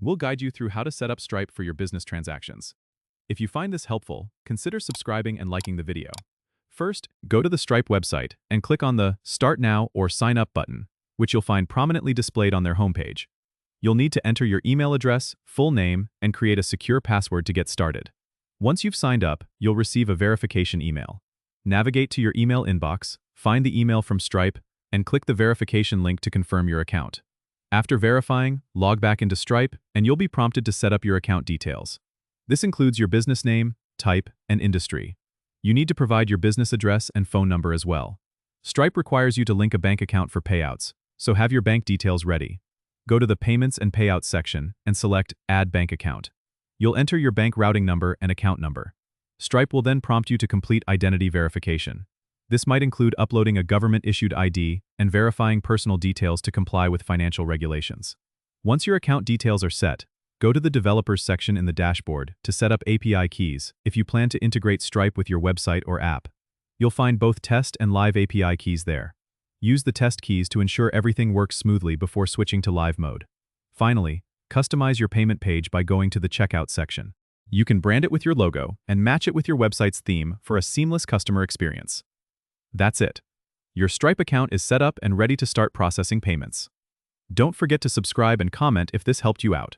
We'll guide you through how to set up Stripe for your business transactions. If you find this helpful, consider subscribing and liking the video. First, go to the Stripe website and click on the Start Now or Sign Up button, which you'll find prominently displayed on their homepage. You'll need to enter your email address, full name, and create a secure password to get started. Once you've signed up, you'll receive a verification email. Navigate to your email inbox, find the email from Stripe, and click the verification link to confirm your account. After verifying, log back into Stripe, and you'll be prompted to set up your account details. This includes your business name, type, and industry. You need to provide your business address and phone number as well. Stripe requires you to link a bank account for payouts, so have your bank details ready. Go to the Payments and Payouts section and select Add Bank Account. You'll enter your bank routing number and account number. Stripe will then prompt you to complete identity verification. This might include uploading a government-issued ID and verifying personal details to comply with financial regulations. Once your account details are set, go to the Developers section in the dashboard to set up API keys if you plan to integrate Stripe with your website or app. You'll find both test and live API keys there. Use the test keys to ensure everything works smoothly before switching to live mode. Finally, customize your payment page by going to the Checkout section. You can brand it with your logo and match it with your website's theme for a seamless customer experience. That's it. Your Stripe account is set up and ready to start processing payments. Don't forget to subscribe and comment if this helped you out.